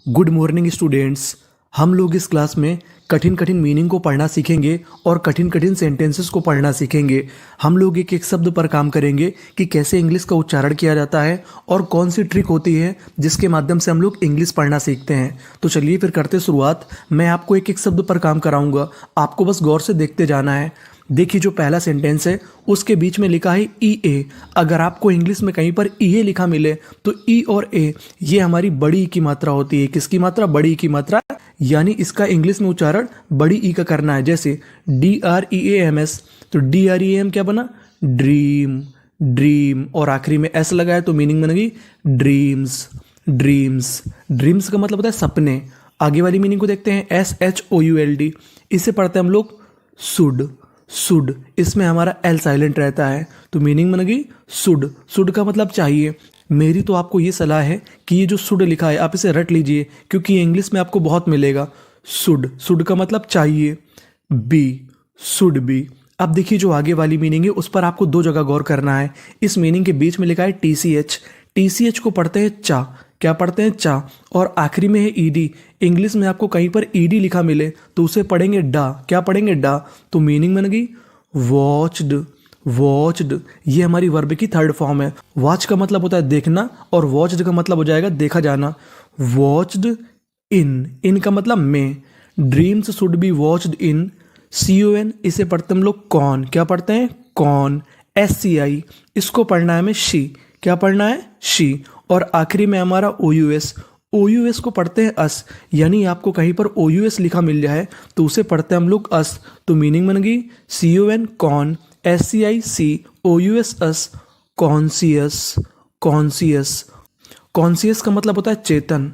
Good morning students. हम लोग इस क्लास में कठिन कठिन मीनिंग को पढ़ना सीखेंगे और कठिन कठिन सेंटेंसेस को पढ़ना सीखेंगे। हम लोग एक एक शब्द पर काम करेंगे कि कैसे इंग्लिश का उच्चारण किया जाता है और कौन सी ट्रिक होती है जिसके माध्यम से हम लोग इंग्लिश पढ़ना सीखते हैं। तो चलिए फिर करते शुरुआत। मैं आपको एक एक शब्द पर काम कराऊंगा, आपको बस गौर से देखते जाना है। देखिए, जो पहला सेंटेंस है उसके बीच में लिखा है ई ए। अगर आपको इंग्लिश में कहीं पर ई ए लिखा मिले तो ई और ए ये हमारी बड़ी ई की मात्रा होती है। किसकी मात्रा? बड़ी ई की मात्रा। यानी इसका इंग्लिश में उच्चारण बड़ी ई का करना है। जैसे DREAMS, तो DREAM क्या बना? Dream, dream. और आखिरी में एस लगाया तो मीनिंग बन गई ड्रीम्स, ड्रीम्स। ड्रीम्स का मतलब होता है सपने। आगे वाली मीनिंग को देखते हैं, SHOULD। इसे पढ़ते हैं हम लोग शुड, शुड। इसमें हमारा एल साइलेंट रहता है तो मीनिंग बन गई शुड। शुड का मतलब चाहिए। मेरी तो आपको ये सलाह है कि ये जो शुड लिखा है आप इसे रट लीजिए, क्योंकि इंग्लिश में आपको बहुत मिलेगा। शुड, शुड का मतलब चाहिए। Be, should be. अब देखिए, जो आगे वाली मीनिंग है उस पर आपको दो जगह गौर करना है। इस मीनिंग के बीच में लिखा है TCH। TCH को पढ़ते हैं चा। क्या पढ़ते हैं? चा। और आखिरी में है ED। इंग्लिश में आपको कहीं पर ED लिखा मिले तो उसे पढ़ेंगे डा। क्या पढ़ेंगे? डा। तो मीनिंग बन गई वॉच्ड, वॉच्ड। ये हमारी वर्ब की थर्ड फॉर्म है। वॉच का मतलब होता है देखना और वॉच्ड का मतलब हो जाएगा देखा जाना। वॉच्ड इन, इन का मतलब में। Dreams should be watched in CON। इसे पढ़ते हम लोग कॉन। क्या पढ़ते हैं? कॉन। SCI। इसको पढ़ना है हमें शी। क्या पढ़ना है? शी। और आखिरी में हमारा OUS। OUS को पढ़ते हैं अस। यानी आपको कहीं पर OUS लिखा मिल जाए तो उसे पढ़ते हैं हम लोग अस। तो मीनिंग बन गई CON कॉन, SCI सी, OUS अस, कॉन्सियस, कॉन्सियस। कॉन्सियस का मतलब होता है चेतन।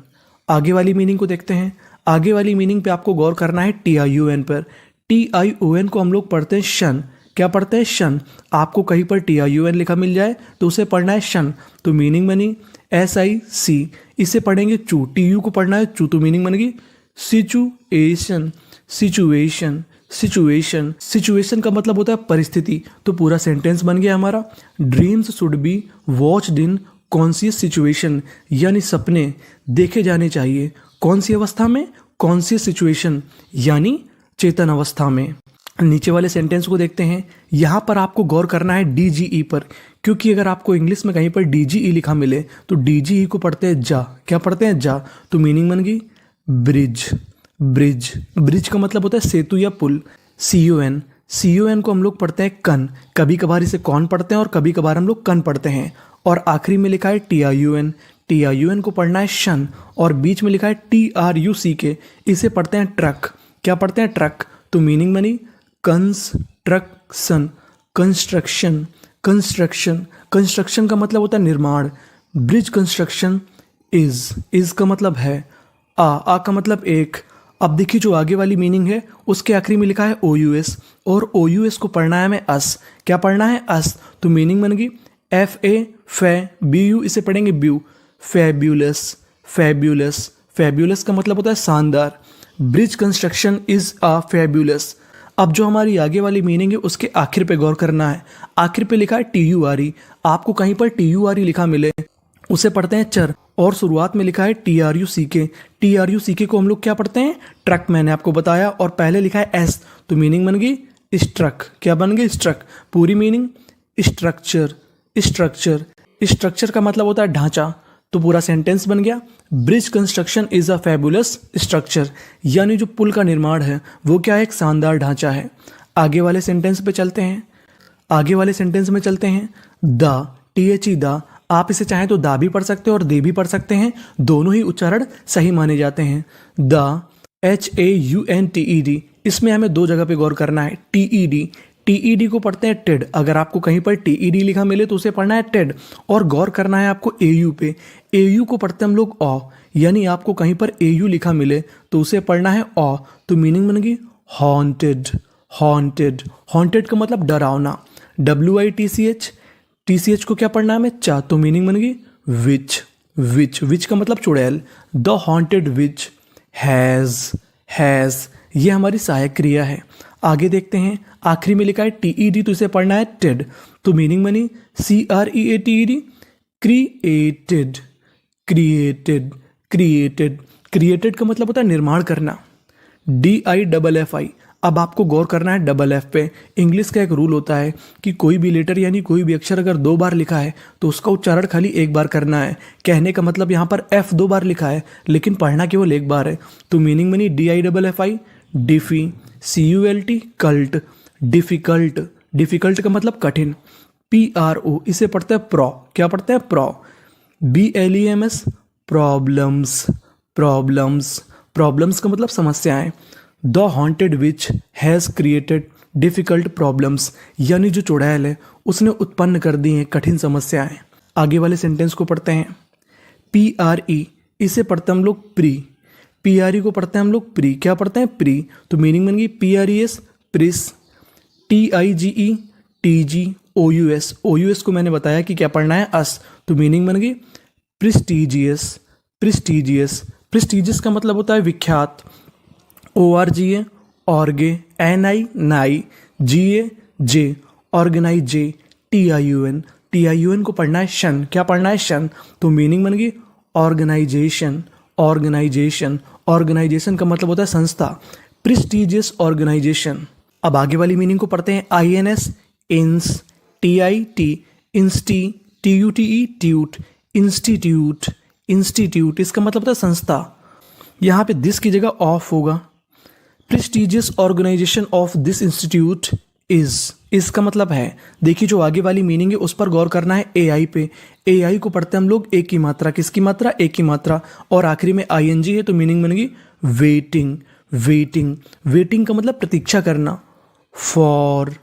आगे वाली मीनिंग को देखते हैं। आगे वाली मीनिंग पे आपको गौर करना है TION पर। TION को हम लोग पढ़ते हैं शन। क्या पढ़ते हैं? शन। आपको कहीं पर TION लिखा मिल जाए तो उसे पढ़ना है शन। तो मीनिंग बनी SIC। इसे पढ़ेंगे चू। TU को पढ़ना है चू तो मीनिंग बनेगी सिचुएशन, सिचुएशन, सिचुएशन। सिचुएशन का मतलब होता है परिस्थिति। तो पूरा सेंटेंस बन गया हमारा, dreams should be watched in conscious situation. यानी सपने देखे जाने चाहिए कौन सी अवस्था में? कॉन्शियस सिचुएशन, यानी चेतन अवस्था में। नीचे वाले सेंटेंस को देखते हैं। यहाँ पर आपको गौर करना है DGE पर, क्योंकि अगर आपको इंग्लिश में कहीं पर DGE लिखा मिले तो DGE को पढ़ते हैं जा। क्या पढ़ते हैं? जा। तो मीनिंग बन गई ब्रिज, ब्रिज। ब्रिज का मतलब होता है सेतु या पुल। CON, CON को हम लोग पढ़ते हैं कन। कभी कभार इसे कौन पढ़ते हैं और कभी कभार हम लोग कन पढ़ते हैं। और आखिरी में लिखा है TION। TION को पढ़ना है शन। और बीच में लिखा है TRUCK। इसे पढ़ते हैं ट्रक। क्या पढ़ते हैं? ट्रक। तो मीनिंग बनी कंस्ट्रक्शन, कंस्ट्रक्शन, कंस्ट्रक्शन। कंस्ट्रक्शन का मतलब होता है निर्माण। ब्रिज कंस्ट्रक्शन इज का मतलब है। आ का मतलब एक। अब देखिए, जो आगे वाली मीनिंग है उसके आखिरी में लिखा है OUS। और OUS को पढ़ना है हमें अस। क्या पढ़ना है? अस। तो मीनिंग बन गई FA, BU। इसे पढ़ेंगे ब्यू। Fabulous, fabulous. फैब्यूलस का मतलब होता है शानदार। Bridge construction is a fabulous. अब जो हमारी आगे वाली मीनिंग है उसके आखिर पे गौर करना है। आखिर पे लिखा है TURE। आपको कहीं पर TURE लिखा मिले उसे पढ़ते हैं चर। और शुरुआत में लिखा है TRUCK। TRUCK को हम लोग क्या पढ़ते हैं? ट्रक। मैंने आपको बताया। और पहले लिखा है S तो मीनिंग बन गई स्ट्रक। क्या बन गई? स्ट्रक। पूरी मीनिंग स्ट्रक्चर, स्ट्रक्चर। स्ट्रक्चर का मतलब होता है ढांचा। तो पूरा सेंटेंस बन गया bridge construction is a fabulous structure. यानी जो पुल का निर्माण है वो क्या है? एक शानदार ढांचा है। आगे वाले सेंटेंस पे चलते हैं। आगे वाले सेंटेंस में चलते हैं। The, THE the. आप इसे चाहें तो दा भी पढ़ सकते हो और दे भी पढ़ सकते हैं। दोनों ही उच्चारण सही माने जाते हैं। The, HAUNTED। इसमें हमें दो जगह पे गौर करना है। TED, TED को पढ़ते हैं टेड। अगर आपको कहीं पर TED लिखा मिले तो उसे पढ़ना है टेड। और गौर करना है आपको AU पे। AU को पढ़ते हैं हम लोग ऑ। यानी आपको कहीं पर AU लिखा मिले तो उसे पढ़ना है ऑ। तो मीनिंग बन गई हॉन्टेड, हॉन्टेड। हॉन्टेड का मतलब डरावना। WITCH। TCH को क्या पढ़ना है हमें? चा। तो मीनिंग बन गई विच, विच। विच का मतलब चुड़ैल। The haunted which has. ये हमारी सहायक क्रिया है। आगे देखते हैं। आखिरी में लिखा है TED तो इसे पढ़ना है टेड। तो मीनिंग बनी CREATED, created, created, created. Created का मतलब होता है निर्माण करना, DIFFI। अब आपको गौर करना है डबल एफ पे। इंग्लिश का एक रूल होता है कि कोई भी लेटर यानी कोई भी अक्षर अगर 2 बार लिखा है तो उसका उच्चारण खाली 1 बार करना है। कहने का मतलब यहाँ पर F 2 बार लिखा है लेकिन पढ़ना केवल 1 बार है। तो मीनिंग बनी DIFFI, डिफी, CULT, cult, difficult. Difficult का मतलब कठिन, PRO, इसे पढ़ते हैं प्रो। क्या पढ़ते हैं? Pro. BLEMS, problems. Problems, problems का मतलब समस्याएं। The haunted which has created difficult problems, यानी जो चुड़ैल है उसने उत्पन्न कर दी हैं कठिन समस्याएं। आगे वाले सेंटेंस को पढ़ते हैं। PRE, इसे पढ़ते हैं हम लोग प्री। PRE को पढ़ते हैं हम लोग प्री। क्या पढ़ते हैं? प्री। तो मीनिंग बन गई PRES, प्रिस। TIGE, TG, OUS। OUS को मैंने बताया कि क्या पढ़ना है? अस। तो मीनिंग बन गई प्रिस्टीजियस। प्रिस्टीजियस, प्रिस्टीजियस का मतलब होता है विख्यात। ORGA, ऑर्गे। NI, नाई। GA, जे। ऑर्गेनाइजे, TIUN। TIUN को पढ़ना है शन। क्या पढ़ना है? शन। तो मीनिंग बन गई ऑर्गेनाइजेशन। ऑर्गेनाइजेशन, ऑर्गेनाइजेशन का मतलब होता है संस्था। प्रिस्टीजियस ऑर्गेनाइजेशन। अब आगे वाली मीनिंग को पढ़ते हैं। INS, इंस। TIT, इंस्टी। TUTE, tweet. Institute, institute, इसका मतलब होता है संस्था। यहाँ पे दिस की जगह ऑफ होगा। Prestigious organisation of this institute is, इसका मतलब है। देखिए जो आगे वाली मीनिंग है उस पर गौर करना है। AI पे। AI को पढ़ते हैं हम लोग एक की मात्रा। किसकी मात्रा? एक की मात्रा। और आखिरी में ING है तो मीनिंग बनेगी वेटिंग। वेटिंग, वेटिंग का मतलब प्रतीक्षा करना। फॉर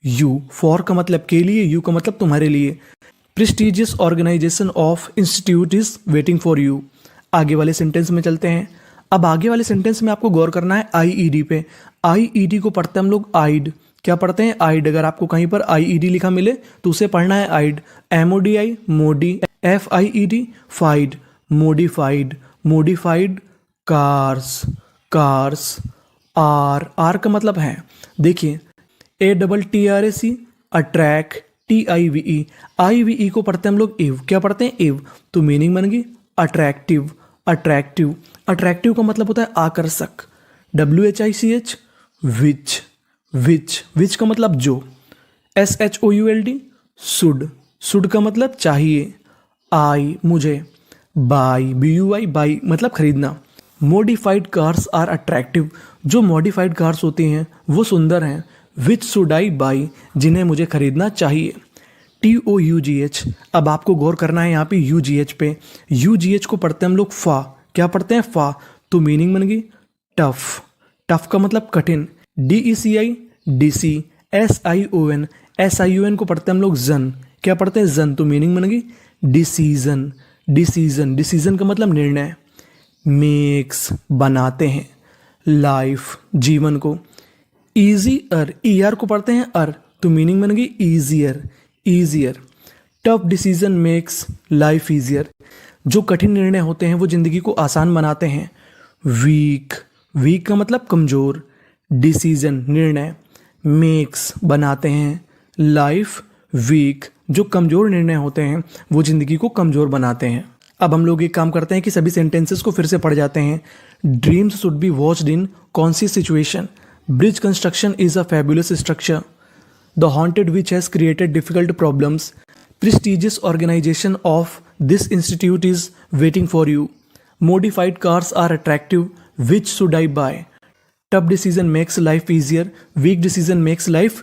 यू, फॉर का मतलब के लिए, यू का मतलब तुम्हारे लिए। Prestigious organisation of institute is waiting for you. आगे वाले सेंटेंस में चलते हैं। अब आगे वाले सेंटेंस में आपको गौर करना है IED पे। IED को पढ़ते हैं हम लोग आइड। क्या पढ़ते हैं? आइड। अगर आपको कहीं पर IED लिखा मिले तो उसे पढ़ना है आइड। MODI, मोडी। FIED, फाइड। Modified, modified. Cars, cars. Are का मतलब है, देखिए ATTRAC, अट्रैक। TIVE, IVE को पढ़ते हैं हम लोग इव। क्या पढ़ते हैं? इव। तो मीनिंग बन गई अट्रैक्टिव। अट्रैक्टिव, अट्रैक्टिव का मतलब होता है आकर्षक। WHICH, विच। विच, विच का मतलब जो। SHOULD, should. शुड का मतलब चाहिए। आई, मुझे। बाई, BUI, बाई मतलब खरीदना। मॉडिफाइड कार्स आर अट्रैक्टिव, जो मॉडिफाइड कार्स होती हैं वो सुंदर हैं। विच शुड आई बाई, जिन्हें मुझे खरीदना चाहिए। TOUGH, अब आपको गौर करना है यहाँ पे UGH पे। UGH को पढ़ते हैं हम लोग फा। क्या पढ़ते हैं? फा। तो मीनिंग बन गई टफ। टफ का मतलब कठिन। DECI, DC। SION, SION को पढ़ते हैं हम लोग जन। क्या पढ़ते हैं? जन। तो मीनिंग बन गई डिसीजन। डिसीजन, डिसीजन का मतलब निर्णय। मेक्स, बनाते हैं। लाइफ, जीवन को। ईजीअर, ER को पढ़ते हैं अर। तो मीनिंग बन गई easier. Easier. Tough decision makes life easier, जो कठिन निर्णय होते हैं वो जिंदगी को आसान बनाते हैं। वीक, वीक का मतलब कमजोर। डिसीजन, निर्णय। मेक्स, बनाते हैं। लाइफ वीक, जो कमजोर निर्णय होते हैं वो जिंदगी को कमजोर बनाते हैं। अब हम लोग एक काम करते हैं कि सभी सेंटेंसेस को फिर से पढ़ जाते हैं। Dreams should be watched in कौन सी situation? Bridge construction is a fabulous structure. The haunted witch has created difficult problems. Prestigious organization of this institute is waiting for you. Modified cars are attractive. Which should I buy? Tough decision makes life easier. Weak decision makes life